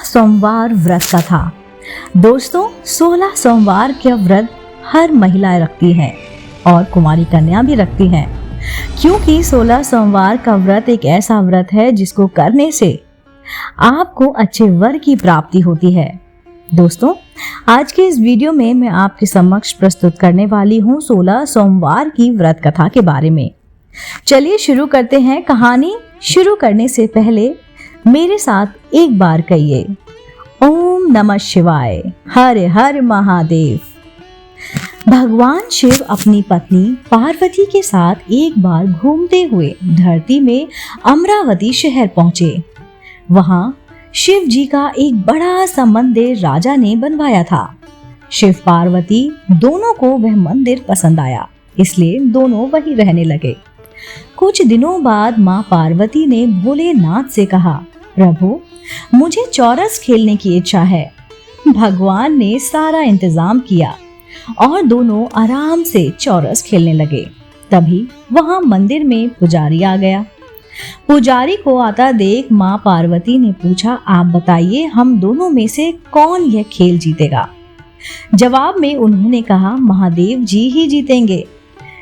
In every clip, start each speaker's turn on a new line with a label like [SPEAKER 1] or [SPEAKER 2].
[SPEAKER 1] सोमवार व्रत कथा। दोस्तों, 16 सोमवार का व्रत हर महिला रखती है और कुमारी कन्या भी रखती है, क्योंकि 16 सोमवार का व्रत एक ऐसा व्रत है जिसको करने से आपको अच्छे वर की प्राप्ति होती है। दोस्तों, आज के इस वीडियो में मैं आपके समक्ष प्रस्तुत करने वाली हूँ 16 सोमवार की व्रत कथा के बारे में। चलिए शुरू करते हैं। कहानी शुरू करने से पहले मेरे साथ एक बार कहिए, ओम नमः शिवाय, हर हर महादेव। भगवान शिव अपनी पत्नी पार्वती के साथ एक बार घूमते हुए धरती में अमरावती शहर पहुंचे। वहां शिव जी का एक बड़ा सा मंदिर राजा ने बनवाया था। शिव पार्वती दोनों को वह मंदिर पसंद आया, इसलिए दोनों वहीं रहने लगे। कुछ दिनों बाद माँ पार्वती ने भोलेनाथ से कहा, प्रभु, मुझे चौरस खेलने की इच्छा है। भगवान ने सारा इंतजाम किया और दोनों आराम से चौरस खेलने लगे। तभी वहां मंदिर में पुजारी आ गया। पुजारी को आता देख माँ पार्वती ने पूछा, आप बताइए, हम दोनों में से कौन यह खेल जीतेगा? जवाब में उन्होंने कहा, महादेव जी ही जीतेंगे।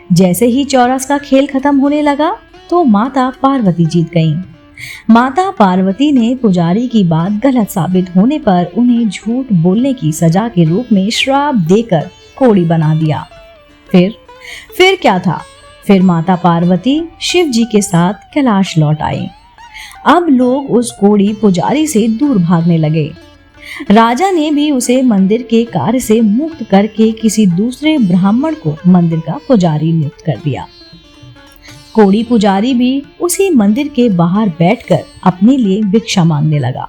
[SPEAKER 1] जैसे ही चौरस का खेल खत्म होने लगा तो माता पार्वती जीत गईं। माता पार्वती ने पुजारी की बात गलत साबित होने पर उन्हें झूठ बोलने की सजा के रूप में श्राप देकर कोढ़ी बना दिया। फिर क्या था? फिर माता पार्वती शिव जी के साथ कैलाश लौट आई। अब लोग उस कोढ़ी पुजारी से दूर भागने लगे। राजा ने भी उसे मंदिर के कार्य से मुक्त करके किसी दूसरे ब्राह्मण को मंदिर का पुजारी नियुक्त कर दिया। कोढ़ी पुजारी भी उसी मंदिर के बाहर बैठकर अपने लिए भिक्षा मांगने लगा।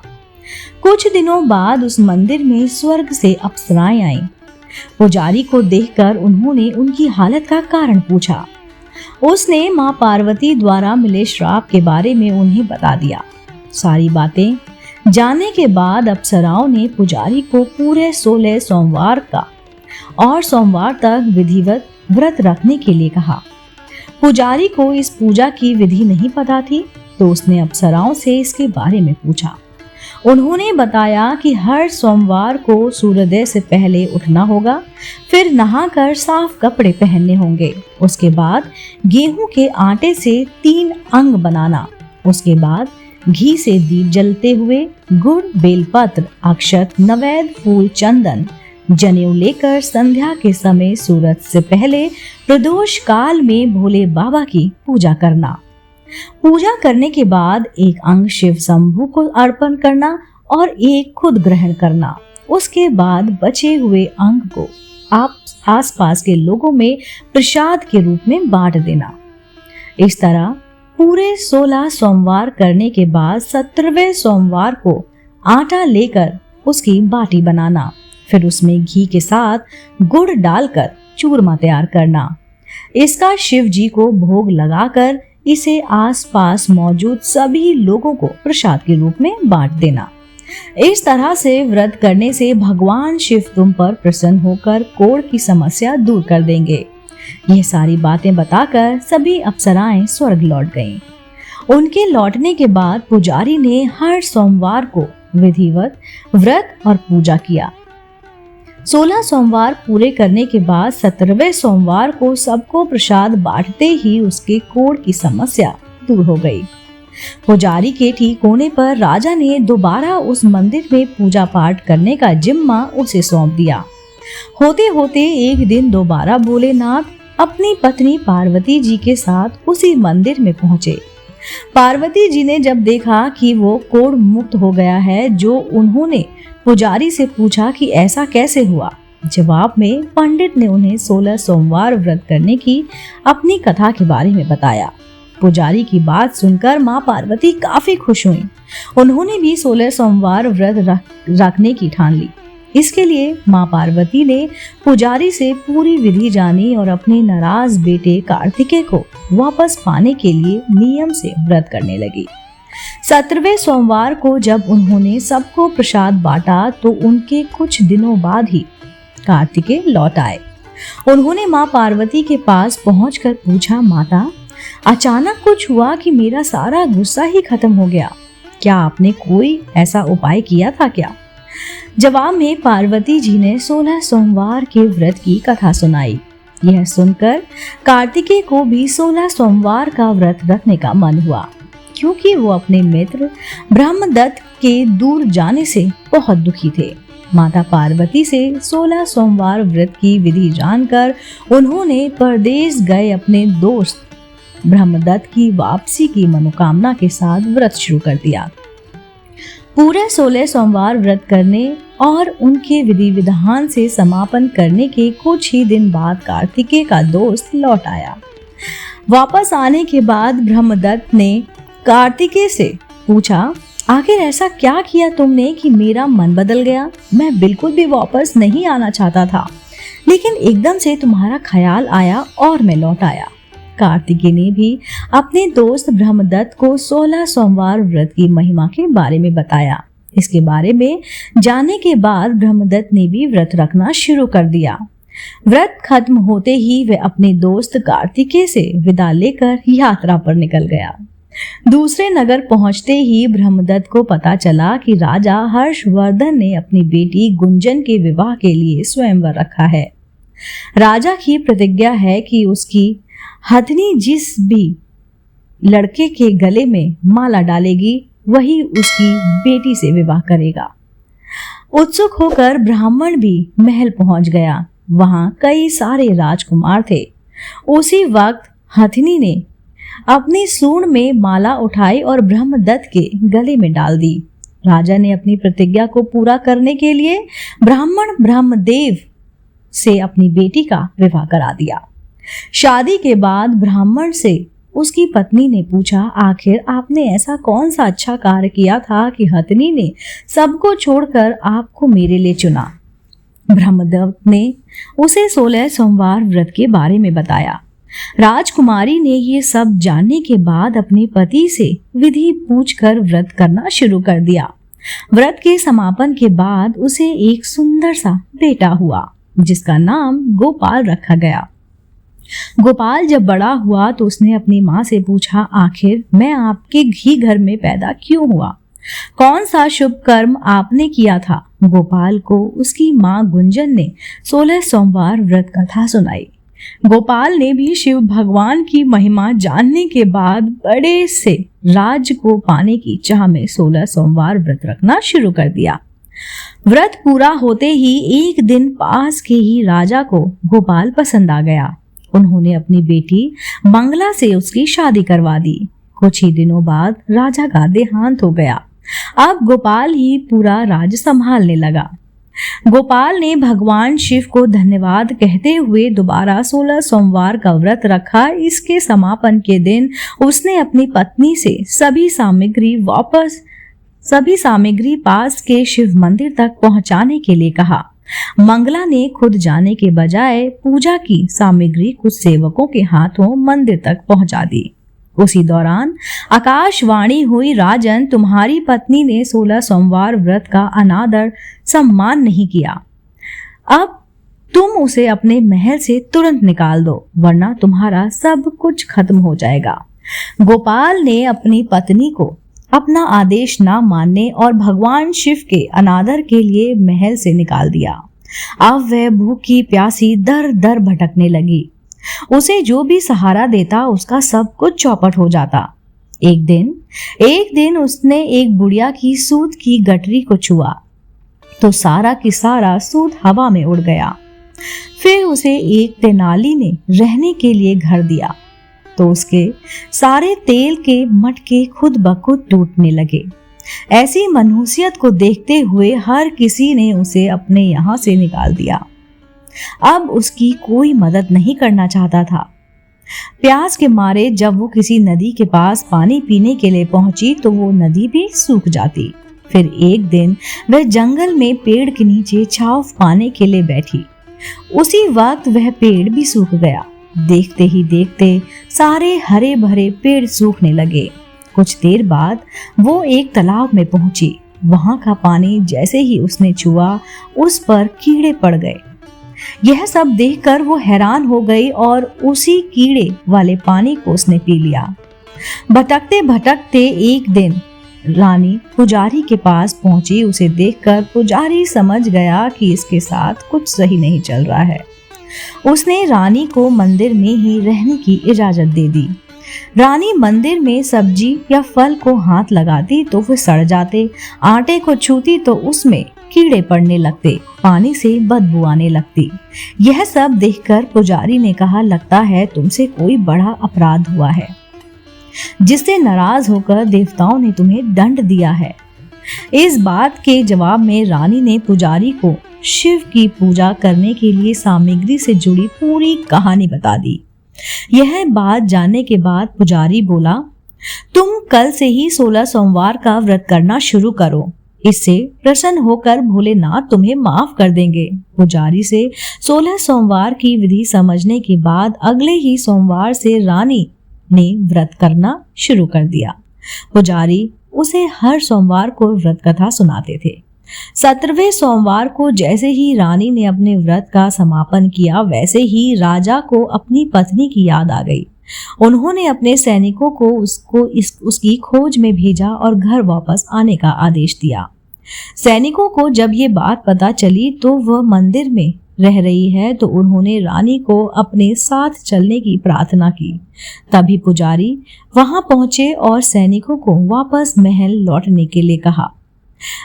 [SPEAKER 1] कुछ दिनों बाद उस मंदिर में स्वर्ग से अप्सराएं आईं। पुजारी को देखकर उन्होंने उनकी हालत का कारण पूछा। उसने माँ पार्वती द्वारा मिले श्राप के बारे में उन्हें बता दिया। सारी बातें जानने के बाद अप्सराओं ने पुजारी को पूरे 16 सोमवार का और सोमवार तक विधिवत व्रत रखने के लिए कहा। पुजारी को इस पूजा की विधि नहीं पता थी, तो उसने अप्सराओं से इसके बारे में पूछा। उन्होंने बताया कि हर सोमवार को सूर्योदय से पहले उठना होगा, फिर नहाकर साफ कपड़े पहनने होंगे। उसके बाद गेहूं के आटे से 3 अंग बनाना। उसके बाद घी से दीप जलते हुए गुड़, बेलपत्र, अक्षत, नवेद, फूल, चंदन, जनेऊ लेकर संध्या के समय सूरज से पहले प्रदोष काल में भोले बाबा की पूजा करना। पूजा करने के बाद एक अंग शिव शंभू को अर्पण करना और एक खुद ग्रहण करना। उसके बाद बचे हुए अंग को आप आसपास के लोगों में प्रसाद के रूप में बांट देना। इस तरह पूरे 16 सोमवार करने के बाद 17वें सोमवार को आटा लेकर उसकी बाटी बनाना, फिर उसमें घी के साथ गुड़ डालकर चूरमा तैयार करना। इसका शिव जी को भोग लगाकर इसे आसपास मौजूद सभी लोगों को प्रसाद के रूप में बांट देना। इस तरह से व्रत करने से भगवान शिव तुम पर प्रसन्न होकर कोढ़ की समस्या दूर कर देंगे। यह सारी बातें बताकर सभी अप्सराएं स्वर्ग लौट गईं। उनके लौटने के बाद पुजारी ने हर सोमवार को विधिवत व्रत और पूजा किया। 16 सोमवार पूरे करने के बाद 17वें सोमवार को सबको प्रसाद बांटते ही उसके कोढ़ की समस्या दूर हो गई। पुजारी के ठीक होने पर राजा ने दोबारा उस मंदिर में पूजा पाठ करने का जिम्मा उसे सौंप दिया। होते होते एक दिन दोबारा भोलेनाथ अपनी पत्नी पार्वती जी के साथ उसी मंदिर में पहुंचे। पार्वती जी ने जब देखा कि वो कोढ़ मुक्त हो गया है, जो उन्होंने पुजारी से पूछा कि ऐसा कैसे हुआ। जवाब में पंडित ने उन्हें 16 सोमवार व्रत करने की अपनी कथा के बारे में बताया। पुजारी की बात सुनकर माँ पार्वती काफी खुश हुई। उन्होंने भी 16 सोमवार व्रत रखने की ठान ली। इसके लिए माँ पार्वती ने पुजारी से पूरी विधि जानी और अपने नाराज बेटे कार्तिकेय को वापस पाने के लिए नियम से व्रत करने लगी। 17वें सोमवार को जब उन्होंने सबको प्रसाद बांटा तो उनके कुछ दिनों बाद ही कार्तिकेय लौट आए। उन्होंने माँ पार्वती के पास पहुंचकर पूछा, माता, अचानक कुछ हुआ कि मेरा सारा गुस्सा ही खत्म हो गया। क्या आपने कोई ऐसा उपाय किया था क्या? जवाब में पार्वती जी ने 16 सोमवार के व्रत की कथा सुनाई। यह सुनकर कार्तिकेय को भी 16 सोमवार का व्रत रखने का मन हुआ, क्योंकि वो अपने मित्र ब्रह्मदत्त के दूर जाने से बहुत दुखी थे। माता पार्वती से 16 सोमवार व्रत की विधि जानकर उन्होंने परदेश गए अपने दोस्त ब्रह्मदत्त की वापसी की मनोकामना के साथ व्रत शुरू कर दिया। पूरे 16 सोमवार व्रत करने और उनके विधि विधान से समापन करने के कुछ ही दिन बाद कार्तिकेय का दोस्त लौट आया। वापस आने के बाद ब्रह्मदत्त ने कार्तिकेय से पूछा, आखिर ऐसा क्या किया तुमने कि मेरा मन बदल गया? मैं बिल्कुल भी वापस नहीं आना चाहता था, लेकिन एकदम से तुम्हारा ख्याल आया और मैं लौट आया। कार्तिकेय ने भी अपने दोस्त ब्रह्मदत्त को 16 सोमवार व्रत की महिमा के बारे में बताया। इसके बारे में जानने के बाद ब्रह्मदत्त ने भी व्रत रखना शुरू कर दिया। व्रत खत्म होते ही वह अपने दोस्त कार्तिकेय से विदा लेकर यात्रा पर निकल गया। दूसरे नगर पहुंचते ही ब्रह्मदत्त को पता चला कि राजा हर्षवर्धन ने अपनी बेटी गुंजन के विवाह के लिए स्वयंवर रखा है। राजा की प्रतिज्ञा है कि उसकी हथनी जिस भी लड़के के गले में माला डालेगी वही उसकी बेटी से विवाह करेगा। उत्सुक होकर ब्राह्मण भी महल पहुंच गया। वहां कई सारे राजकुमार थे। उसी वक्त हथनी ने अपनी सूंड में माला उठाई और ब्रह्मदत्त के गले में डाल दी। राजा ने अपनी प्रतिज्ञा को पूरा करने के लिए ब्राह्मण ब्रह्मदेव से अपनी बेटी का विवाह करा दिया। शादी के बाद ब्राह्मण से उसकी पत्नी ने पूछा, आखिर आपने ऐसा कौन सा अच्छा कार्य किया था कि हथनी ने सबको छोड़कर आपको मेरे लिए चुना? ब्रह्मदत्त ने उसे 16 सोमवार व्रत के बारे में बताया। राजकुमारी ने ये सब जानने के बाद अपने पति से विधि पूछकर व्रत करना शुरू कर दिया। व्रत के समापन के बाद उसे एक सुंदर सा बेटा हुआ, जिसका नाम गोपाल रखा गया। गोपाल जब बड़ा हुआ तो उसने अपनी माँ से पूछा, आखिर मैं आपके ही घर में पैदा क्यों हुआ? कौन सा शुभ कर्म आपने किया था? गोपाल को उसकी माँ गुंजन ने 16 सोमवार व्रत कथा सुनाई। गोपाल ने भी शिव भगवान की महिमा जानने के बाद बड़े से राज को पाने की चाह में 16 सोमवार व्रत रखना शुरू कर दिया। व्रत पूरा होते ही एक दिन पास के ही राजा को गोपाल पसंद आ गया। उन्होंने अपनी बेटी मंगला से उसकी शादी करवा दी। कुछ ही दिनों बाद राजा का देहांत हो गया। अब गोपाल ही पूरा राज्य संभालने लगा। गोपाल ने भगवान शिव को धन्यवाद कहते हुए दोबारा 16 सोमवार का व्रत रखा। इसके समापन के दिन उसने अपनी पत्नी से सभी सामग्री पास के शिव मंदिर तक पहुंचाने के लिए कहा। मंगला ने खुद जाने के बजाय पूजा की सामग्री कुछ सेवकों के हाथों मंदिर तक पहुंचा दी। उसी दौरान आकाशवाणी हुई, राजन, तुम्हारी पत्नी ने 16 सोमवार व्रत का अनादर सम्मान नहीं किया। अब तुम उसे अपने महल से तुरंत निकाल दो, वरना तुम्हारा सब कुछ खत्म हो जाएगा। गोपाल ने अपनी पत्नी को अपना आदेश ना मानने और भगवान शिव के अनादर के लिए महल से निकाल दिया। अब वह भूखी प्यासी दर दर भटकने लगी। उसे जो भी सहारा देता उसका सब कुछ चौपट हो जाता। एक दिन उसने एक बुढ़िया की सूत की गठरी को छुआ तो सारा की सारा सूत हवा में उड़ गया। फिर उसे एक तेनाली ने रहने के लिए घर दिया तो उसके सारे तेल के मटके खुद ब खुद टूटने लगे। ऐसी मनहूसियत को देखते हुए हर किसी ने उसे अपने यहाँ से निकाल दिया। अब उसकी कोई मदद नहीं करना चाहता था। प्यास के मारे जब वो किसी नदी के पास पानी पीने के लिए पहुंची तो वो नदी भी सूख जाती। फिर एक दिन वह जंगल में पेड़ के नीचे छांव पाने के लिए बैठी। उसी वक्त वह पेड़ भी सूख गया। देखते ही देखते सारे हरे भरे पेड़ सूखने लगे। कुछ देर बाद वो एक तालाब में पहुंची। वहां का पानी जैसे ही उसने छुआ उस पर कीड़े पड़ गए। यह सब देखकर वो हैरान हो गई और उसी कीड़े वाले पानी को उसने पी लिया। भटकते भटकते एक दिन रानी पुजारी के पास पहुंची। उसे देखकर पुजारी समझ गया कि इसके साथ कुछ सही नहीं चल रहा है। उसने रानी को मंदिर में ही रहने की इजाजत दे दी। रानी मंदिर में सब्जी या फल को हाथ लगाती तो वे सड़ जाते, आटे को छूती तो उसमें कीड़े पड़ने लगते, पानी से बदबू आने लगती। यह सब देखकर पुजारी ने कहा, लगता है तुमसे कोई बड़ा अपराध हुआ है, जिससे नाराज होकर देवताओं ने तुम्हें दंड दिया है। इस बात के जवाब में रानी ने पुजारी को शिव की पूजा करने के लिए सामग्री से जुड़ी पूरी कहानी बता दी। यह बात जानने के बाद पुजारी बोला, तुम कल से ही 16 सोमवार का व्रत करना शुरू करो, इससे प्रसन्न होकर भोलेनाथ तुम्हें माफ कर देंगे। पुजारी से 16 सोमवार की विधि समझने के बाद अगले ही सोमवार से रानी ने व्रत करना शुरू कर दिया। पुजारी उसे हर सोमवार को व्रत कथा सुनाते थे। 17वें सोमवार को जैसे ही रानी ने अपने व्रत का समापन किया, वैसे ही राजा को अपनी पत्नी की याद आ गई। उन्होंने अपने सैनिकों को उसकी खोज में भेजा और घर वापस आने का आदेश दिया। सैनिकों को जब ये बात पता चली तो वह मंदिर में रह रही है, तो उन्होंने रानी को अपने साथ चलने की प्रार्थना की। तभी पुजारी वहां पहुंचे और सैनिकों को वापस महल लौटने के लिए कहा।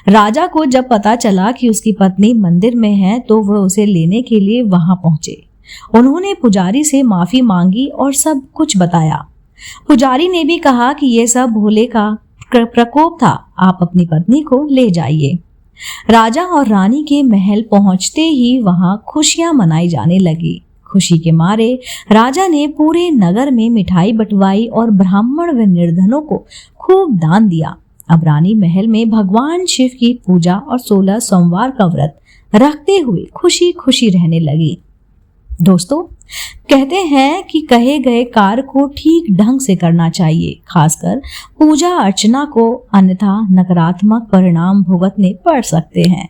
[SPEAKER 1] राजा को जब पता चला कि उसकी पत्नी मंदिर में है, तो वह उसे लेने के लिए वहां पहुंचे। उन्होंने पुजारी से माफी मांगी और सब कुछ बताया। पुजारी ने भी कहा कि यह सब भोले का प्रकोप था, आप अपनी पत्नी को ले जाइए। राजा और रानी के महल पहुंचते ही वहां खुशियां मनाई जाने लगी। खुशी के मारे राजा ने पूरे नगर में मिठाई बंटवाई और ब्राह्मण व निर्धनों को खूब दान दिया। अब रानी महल में भगवान शिव की पूजा और 16 सोमवार का व्रत रखते हुए खुशी खुशी रहने लगी। दोस्तों, कहते हैं कि कहे गए कार्य को ठीक ढंग से करना चाहिए, खासकर पूजा अर्चना को, अन्यथा नकारात्मक परिणाम भुगतने पड़ सकते हैं।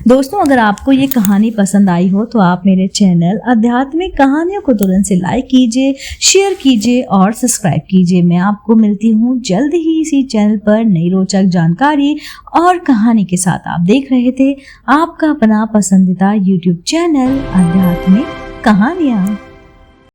[SPEAKER 1] दोस्तों, अगर आपको ये कहानी पसंद आई हो तो आप मेरे चैनल आध्यात्मिक कहानियों को तुरंत से लाइक कीजिए, शेयर कीजिए और सब्सक्राइब कीजिए। मैं आपको मिलती हूँ जल्द ही इसी चैनल पर नई रोचक जानकारी और कहानी के साथ। आप देख रहे थे आपका अपना पसंदीदा YouTube चैनल आध्यात्मिक कहानियाँ।